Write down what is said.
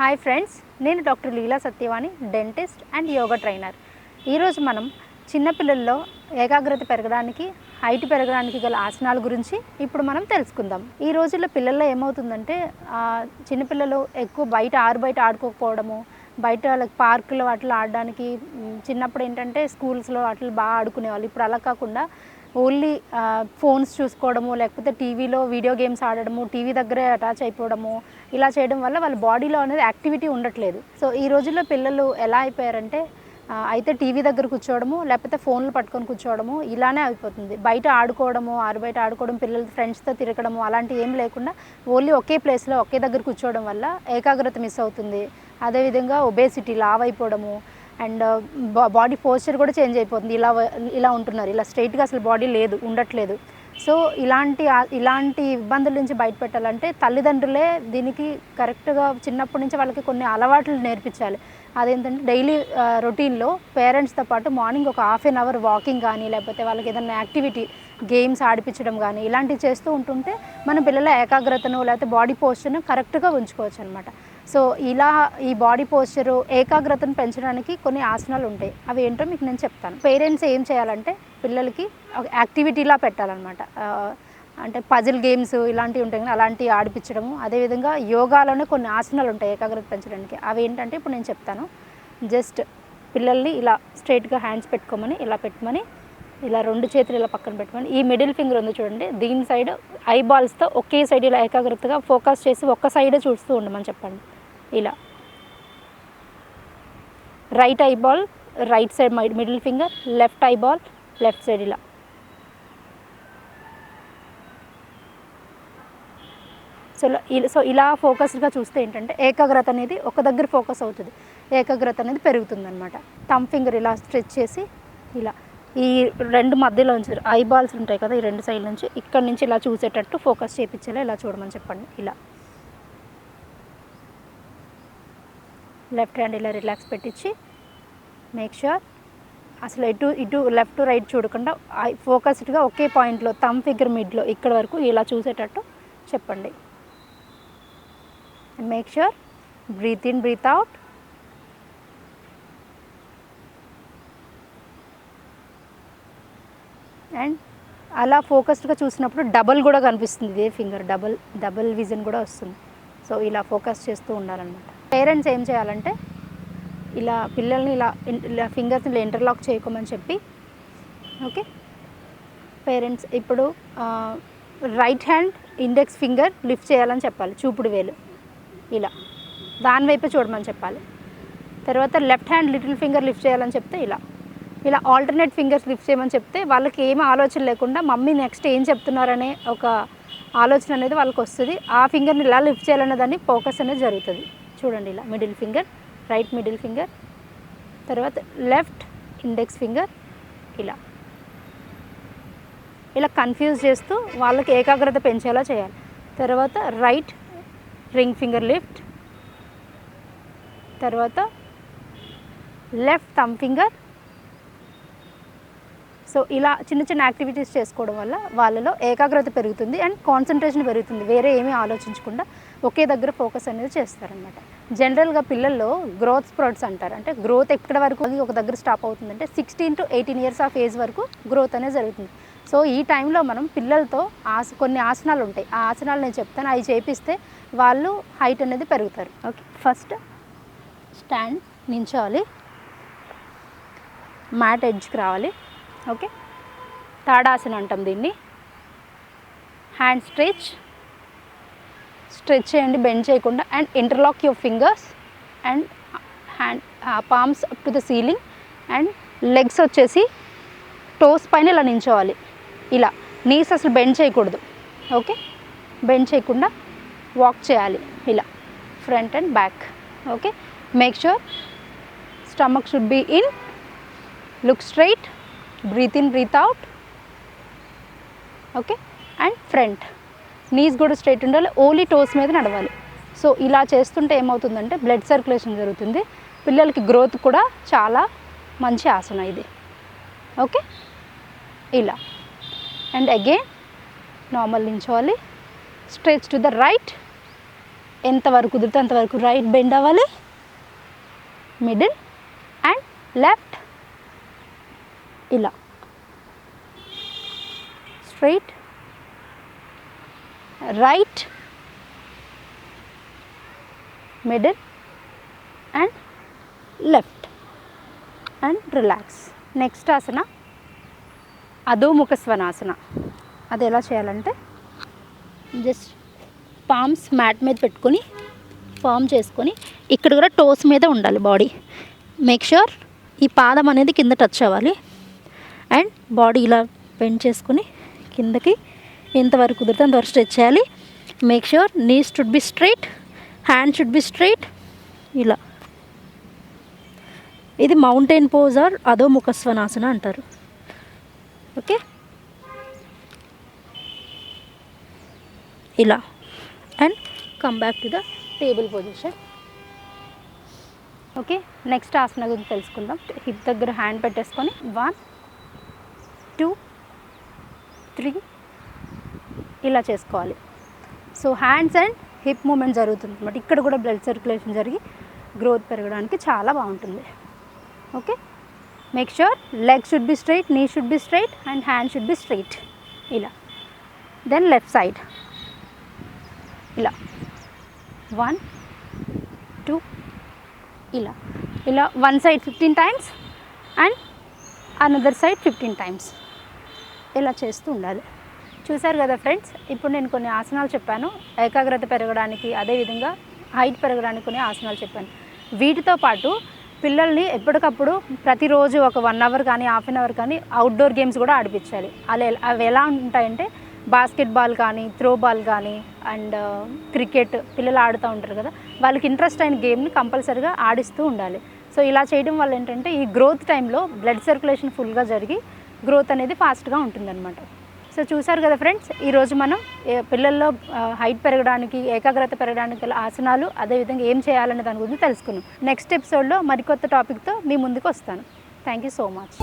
Hi friends, నేను doctor Leela Satyavani, dentist and yoga trainer. ఈరోజు మనం చిన్నపిల్లల్లో ఏకాగ్రత పెరగడానికి, హైట్ పెరగడానికి గల ఆసనాల గురించి ఇప్పుడు మనం తెలుసుకుందాం. ఈ రోజుల్లో పిల్లల్లో ఏమవుతుందంటే చిన్నపిల్లలు ఎక్కువ బయట ఆడుకోకపోవడము, బయట పార్కులు వాటిలో ఆడడానికి చిన్నప్పుడు ఏంటంటే స్కూల్స్లో వాటిలో బాగా ఆడుకునేవాళ్ళు. ఇప్పుడు అలా కాకుండా ఓన్లీ ఫోన్స్ చూసుకోవడము, లేకపోతే టీవీలో వీడియో గేమ్స్ ఆడడము, టీవీ దగ్గరే అటాచ్ అయిపోవడము, ఇలా చేయడం వల్ల వాళ్ళ బాడీలో అనేది యాక్టివిటీ ఉండట్లేదు. సో ఈ రోజుల్లో పిల్లలు ఎలా అయిపోయారంటే అయితే టీవీ దగ్గర కూర్చోవడము, లేకపోతే ఫోన్లు పట్టుకొని కూర్చోవడము, ఇలానే అయిపోతుంది. బయట ఆడుకోవడము, బయట ఆడుకోవడం, పిల్లలు ఫ్రెండ్స్తో తిరగడము అలాంటివి ఏం లేకుండా ఓన్లీ ఒకే ప్లేస్లో ఒకే దగ్గర కూర్చోవడం వల్ల ఏకాగ్రత మిస్ అవుతుంది. అదేవిధంగా ఒబేసిటీ, లావ్ అయిపోవడము అండ్ బాడీ పోస్చర్ కూడా చేంజ్ అయిపోతుంది. ఇలా ఉంటున్నారు, ఇలా స్ట్రైట్గా అసలు బాడీ ఉండట్లేదు. సో ఇలాంటి ఇబ్బందుల నుంచి బయటపెట్టాలంటే తల్లిదండ్రులే దీనికి కరెక్ట్గా చిన్నప్పటి నుంచి వాళ్ళకి కొన్ని అలవాట్లు నేర్పించాలి. అదేంటంటే డైలీ రొటీన్లో పేరెంట్స్తో పాటు మార్నింగ్ ఒక హాఫ్ అన్ అవర్ వాకింగ్ కానీ, లేకపోతే వాళ్ళకి ఏదైనా యాక్టివిటీ గేమ్స్ ఆడిపించడం కానీ ఇలాంటివి చేస్తూ ఉంటుంటే మన పిల్లల ఏకాగ్రతను లేకపోతే బాడీ పోస్చర్ను కరెక్ట్గా ఉంచుకోవచ్చు అనమాట. సో ఇలా ఈ బాడీ పోస్చరు ఏకాగ్రతను పెంచడానికి కొన్ని ఆసనాలు ఉంటాయి. అవి ఏంటో మీకు నేను చెప్తాను. పేరెంట్స్ ఏం చేయాలంటే పిల్లలకి యాక్టివిటీలా పెట్టాలన్నమాట. అంటే పజిల్ గేమ్స్ ఇలాంటివి ఉంటాయి, అలాంటివి ఆడిపించడము. అదేవిధంగా యోగాలోనే కొన్ని ఆసనాలు ఉంటాయి ఏకాగ్రత పెంచడానికి. అవి ఏంటంటే ఇప్పుడు నేను చెప్తాను. జస్ట్ పిల్లల్ని ఇలా స్ట్రైట్గా హ్యాండ్స్ పెట్టుకోమని, ఇలా పెట్టమని, ఇలా రెండు చేతులు ఇలా పక్కన పెట్టుకొని, ఈ మిడిల్ ఫింగర్ ఉంది చూడండి, దీని సైడ్ ఐబాల్స్తో ఒకే సైడ్ ఇలా ఏకాగ్రతగా ఫోకస్ చేసి ఒక్క సైడే చూస్తూ ఉండమని చెప్పండి. ఇలా right eyeball right side middle finger, left eyeball left side ఇలా. సో ఇలా ఫోకస్డ్గా చూస్తే ఏంటంటే ఏకాగ్రత అనేది ఒక దగ్గర ఫోకస్ అవుతుంది, ఏకాగ్రత అనేది పెరుగుతుంది అనమాట. థంబ్ ఫింగర్ ఇలా స్ట్రెచ్ చేసి ఇలా ఈ రెండు మధ్యలో నుంచి ఐబాల్స్ ఉంటాయి కదా, ఈ రెండు సైడ్ నుంచి ఇక్కడ నుంచి ఇలా చూసేటట్టు ఫోకస్ చేయించేలా ఇలా చూడమని చెప్పండి. ఇలా లెఫ్ట్ హ్యాండ్ ఇలా రిలాక్స్ పెట్టించి మేక్ ష్యూర్ అసలు ఇటు లెఫ్ట్ రైట్ చూడకుండా ఫోకస్డ్గా ఒకే పాయింట్లో థంబ్ ఫింగర్ మిడ్లో ఇక్కడ వరకు ఇలా చూసేటట్టు చెప్పండి. Make sure breathe in breathe out. And అలా ఫోకస్డ్గా చూసినప్పుడు డబల్ కూడా కనిపిస్తుంది, ఇదే ఫింగర్ డబల్ విజన్ కూడా వస్తుంది. సో ఇలా ఫోకస్ చేస్తూ ఉండాలన్నమాట. పేరెంట్స్ ఏం చేయాలంటే ఇలా పిల్లల్ని ఇలా ఫింగర్స్ని ఇలా ఇంటర్లాక్ చేయకోమని చెప్పి, ఓకే. పేరెంట్స్ ఇప్పుడు right hand index finger lift చేయాలని చెప్పాలి, చూపుడు వేలు ఇలా దాని వైపు చూడమని చెప్పాలి. తర్వాత left hand little finger lift చేయాలని చెప్తే ఇలా ఆల్టర్నేట్ ఫింగర్స్ లిఫ్ట్ చేయమని చెప్తే వాళ్ళకి ఏమీ ఆలోచన లేకుండా మమ్మీ నెక్స్ట్ ఏం చెప్తున్నారనే ఒక ఆలోచన అనేది వాళ్ళకి వస్తుంది. ఆ ఫింగర్ని ఇలా లిఫ్ట్ చేయాలనే దాన్ని ఫోకస్ అనేది జరుగుతుంది. చూడండి, ఇలా middle finger, right middle finger, తర్వాత లెఫ్ట్ ఇండెక్స్ ఫింగర్ ఇలా కన్ఫ్యూజ్ చేస్తూ వాళ్ళకి ఏకాగ్రత పెంచేలా చేయాలి. తర్వాత రైట్ రింగ్ ఫింగర్ లిఫ్ట్, తర్వాత లెఫ్ట్ థంబ్ ఫింగర్. సో ఇలా చిన్న యాక్టివిటీస్ చేసుకోవడం వల్ల వాళ్ళలో ఏకాగ్రత పెరుగుతుంది అండ్ కాన్సన్ట్రేషన్ పెరుగుతుంది. వేరే ఏమీ ఆలోచించకుండా ఒకే దగ్గర ఫోకస్ అనేది చేస్తారనమాట. జనరల్గా పిల్లల్లో గ్రోత్ స్ప్రౌట్స్ అంటారు. అంటే గ్రోత్ ఎక్కడ వరకు ఒక దగ్గర స్టాప్ అవుతుందంటే 16 to 18 years ఆఫ్ ఏజ్ వరకు గ్రోత్ అనేది జరుగుతుంది. సో ఈ టైంలో మనం పిల్లలతో కొన్ని ఆసనాలు ఉంటాయి, ఆ ఆసనాలు నేను చెప్తాను, అవి చేపిస్తే వాళ్ళు హైట్ అనేది పెరుగుతారు. ఓకే, ఫస్ట్ స్టాండ్ నించోవాలి, మ్యాట్ ఎడ్జ్కి రావాలి. ఓకే, తాడాసన అంటాం దీన్ని. హ్యాండ్ స్ట్రెచ్ చేయండి, బెండ్ చేయకుండా, and interlock your fingers and hand palms up to the ceiling. And legs వచ్చేసి టోస్ పైన ఇలా నించోవాలి. ఇలా నీస్ అసలు బెండ్ చేయకూడదు. ఓకే, బెండ్ చేయకుండా వాక్ చేయాలి ఇలా front and back. Okay, make sure stomach should be in, look straight, breathe in breathe out. Okay, and front knees కూడా స్ట్రైట్ ఉండాలి, ఓన్లీ టోస్ మీద నడవాలి. సో ఇలా చేస్తుంటే ఏమవుతుందంటే బ్లడ్ సర్క్యులేషన్ జరుగుతుంది, పిల్లలకి గ్రోత్ కూడా చాలా మంచి ఆసన ఇది. ఓకే, ఇలా అండ్ అగైన్ నార్మల్ నించోవాలి, స్ట్రెచ్ టు ద రైట్ ఎంతవరకు కుదిరితే అంతవరకు రైట్ బెండ్ అవ్వాలి, మిడిల్ అండ్ లెఫ్ట్, ఇలా straight, right, middle and left and relax. Next asana adho mukha svanasana. అది ఎలా చేయాలంటే జస్ట్ పామ్స్ మ్యాట్ మీద పెట్టుకొని ఫామ్ చేసుకొని ఇక్కడ కూడా టోస్ మీద ఉండాలి బాడీ. మేక్ ష్యూర్ ఈ పాదం అనేది కింద టచ్ అవ్వాలి అండ్ బాడీ ఇలా బెండ్ చేసుకొని కిందకి ఎంతవరకు కుదిరితే అంతవరకు స్ట్రెచ్ చేయాలి. Make sure knees should be straight, hand should be straight. ఇలా ఇది mountain pose or adho mukha svanasana అంటారు. ఓకే, ఇలా and come back to the table position. Okay, next asana గురించి తెలుసుకుందాం. హిప్ దగ్గర హ్యాండ్ పెట్టేసుకొని 1 2 3 ఇలా చేసుకోవాలి. So hands and hip movement జరుగుతుంది అన్నమాట. ఇక్కడ కూడా బ్లడ్ సర్క్యులేషన్ జరిగి గ్రోత్ పెరగడానికి చాలా బాగుంటుంది. Okay, make sure leg should be straight, knee should be straight and hand should be straight. ఇలా దెన్ లెఫ్ట్ సైడ్ ఇలా 1 2 ఇలా ఇలా one side 15 times and another side 15 times ఇలా చేస్తూ ఉండాలి. చూసారు కదా ఫ్రెండ్స్, ఇప్పుడు నేను కొన్ని ఆసనాలు చెప్పాను ఏకాగ్రత పెరగడానికి, అదేవిధంగా హైట్ పెరగడానికి కొన్ని ఆసనాలు చెప్పాను. వీటితో పాటు పిల్లల్ని ఎప్పటికప్పుడు ప్రతిరోజు ఒక 1 అవర్ కానీ హాఫ్ అన్ అవర్ కానీ అవుట్డోర్ గేమ్స్ కూడా ఆడిపించాలి. అవి ఎలా ఉంటాయంటే బాస్కెట్బాల్ కానీ, త్రోబాల్ కానీ అండ్ క్రికెట్ పిల్లలు ఆడుతూ ఉంటారు కదా, వాళ్ళకి ఇంట్రెస్ట్ అయిన గేమ్ని కంపల్సరీగా ఆడిస్తూ ఉండాలి. సో ఇలా చేయడం వల్ల ఏంటంటే ఈ గ్రోత్ టైంలో బ్లడ్ సర్క్యులేషన్ ఫుల్గా జరిగి గ్రోత్ అనేది ఫాస్ట్గా ఉంటుందన్నమాట. సో చూసారు కదా ఫ్రెండ్స్, ఈరోజు మనం పిల్లల్లో హైట్ పెరగడానికి, ఏకాగ్రత పెరగడానికి గల ఆసనాలు, అదేవిధంగా ఏం చేయాలనే దాని గురించి తెలుసుకున్నాం. నెక్స్ట్ ఎపిసోడ్లో మరికొత్త టాపిక్తో మీ ముందుకు వస్తాను. Thank you so much.